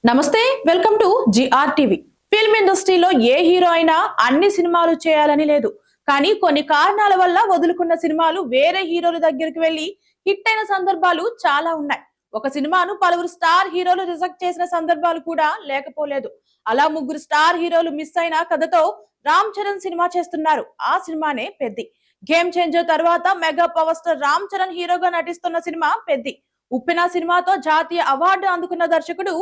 నమస్తే, welcome to GR TV. Film ఇండస్ట్రీలో ఏ హీరో అయినా అన్ని సినిమాలు చేయాలని లేదు. కానీ కొన్ని కారణాల వల్ల వదులుకున్న సినిమాలు వేరే హీరోల దగ్గరికి వెళ్లి హిట్ అయిన సందర్భాలు చాలా ఉన్నాయి. ఒక సినిమాను పలువురు స్టార్ హీరోలు రిజెక్ట్ చేసిన సందర్భాలు కూడా లేకపోలేదు. అలా ముగ్గురు స్టార్ హీరోలు మిస్ అయిన కథతో రామ్ చరణ్ సినిమా చేస్తున్నారు. ఆ సినిమానే పెద్ది. గేమ్ చేంజర్ తర్వాత mega power star Ram Charan హీరోగా నటిస్తున్న సినిమా పెద్ది. ఉప్పెన సినిమాతో జాతీయ అవార్డు అందుకున్న దర్శకుడు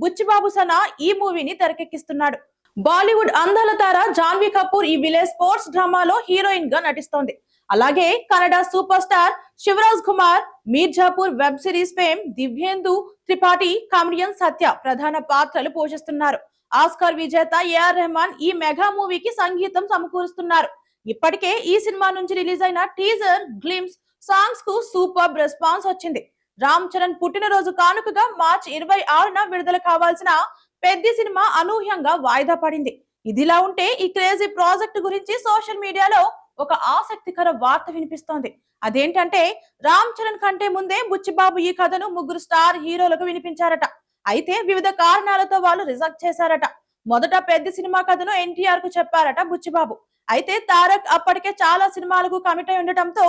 బుచ్చిబాబు సనా ఈ మూవీని తెరకెక్కిస్తున్నాడు. బాలీవుడ్ అందాల తార జాన్వీ కపూర్ ఈ విలేజ్ స్పోర్ట్స్ డ్రామాలో హీరోయిన్ గా నటిస్తోంది. అలాగే Kannada super star Shivaraj Kumar Mirzapur web series fame Divyendu Tripathi, comedian Satya ప్రధాన పాత్రలు పోషిస్తున్నారు. ఆస్కార్ విజేత ఏఆర్ రెహమాన్ ఈ మెగా మూవీకి సంగీతం సమకూరుస్తున్నారు. ఇప్పటికే ఈ సినిమా నుంచి రిలీజ్ అయిన టీజర్, గ్లిమ్స్ సాంగ్స్ కు సూపర్ రెస్పాన్స్ వచ్చింది. రామ్ చరణ్ పుట్టినరోజు కానుకగా మార్చి 26న విడుదల కావాల్సిన పెద్ది సినిమా అనూహ్యంగా వాయిదా పడింది. ఇదిలా ఉంటే ఈ క్రేజీ ప్రాజెక్ట్ గురించి సోషల్ మీడియాలో ఒక ఆసక్తికర వార్త వినిపిస్తోంది. అదేంటంటే రామ్ చరణ్ కంటే ముందే బుచ్చిబాబు ఈ కథను ముగ్గురు స్టార్ హీరోలకు వినిపించారట. అయితే వివిధ కారణాలతో వాళ్ళు రిజెక్ట్ చేశారట. మొదట పెద్ద సినిమా కథను ఎన్టీఆర్ కు చెప్పారట బుచ్చిబాబు. అయితే తారక్ అప్పటికే చాలా సినిమాలకు కమిట్ అయి ఉండటంతో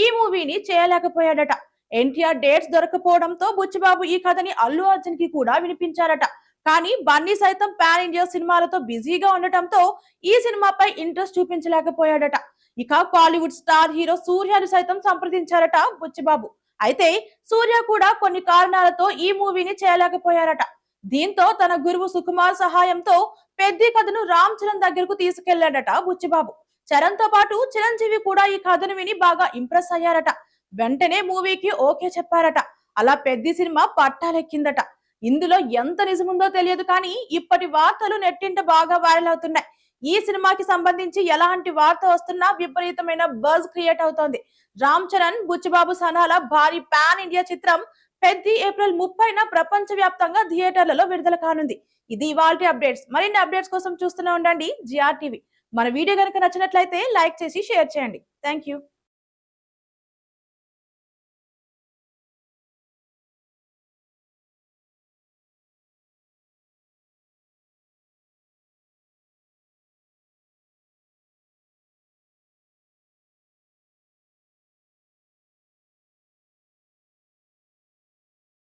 ఈ మూవీని చేయలేకపోయాడట. ఎన్టీఆర్ డేట్స్ దొరకపోవడంతో బుచ్చిబాబు ఈ కథని అల్లు అర్జున్ కి కూడా వినిపించారట. కానీ బన్నీ సైతం పాన్ ఇండియా సినిమాలతో బిజీగా ఉండటంతో ఈ సినిమాపై ఇంట్రెస్ట్ చూపించలేకపోయాడట. ఇక బాలీవుడ్ స్టార్ హీరో సూర్యను సైతం సంప్రదించారట బుచ్చిబాబు. అయితే సూర్య కూడా కొన్ని కారణాలతో ఈ మూవీని చేయలేకపోయారట. దీంతో తన గురువు సుకుమార్ సహాయంతో పెద్ద కథను రామ్ చరణ్ దగ్గరకు తీసుకెళ్లాడట బుచ్చిబాబు. చరణ్ తో పాటు చిరంజీవి కూడా ఈ కథను విని బాగా ఇంప్రెస్ అయ్యారట. వెంటనే మూవీకి ఓకే చెప్పారట. అలా పెద్ద సినిమా పట్టాలెక్కిందట. ఇందులో ఎంత నిజముందో తెలియదు కానీ ఇప్పటి వార్తలు నెట్టింట బాగా వైరల్ అవుతున్నాయి. ఈ సినిమాకి సంబంధించి ఎలాంటి వార్త వస్తున్నా విపరీతమైన బజ్ క్రియేట్ అవుతోంది. రామ్ చరణ్, బుచ్చిబాబు సనాల భారీ పాన్ ఇండియా చిత్రం పెద్ది ఏప్రిల్ 30న ప్రపంచ వ్యాప్తంగా థియేటర్లలో విడుదల కానుంది. ఇది ఇవాల్టి అప్డేట్స్. మరిన్ని అప్డేట్స్ కోసం చూస్తూనే ఉండండి జిఆర్ టీవీ. మన వీడియో కనుక నచ్చినట్లయితే లైక్ చేసి షేర్ చేయండి. Thank you.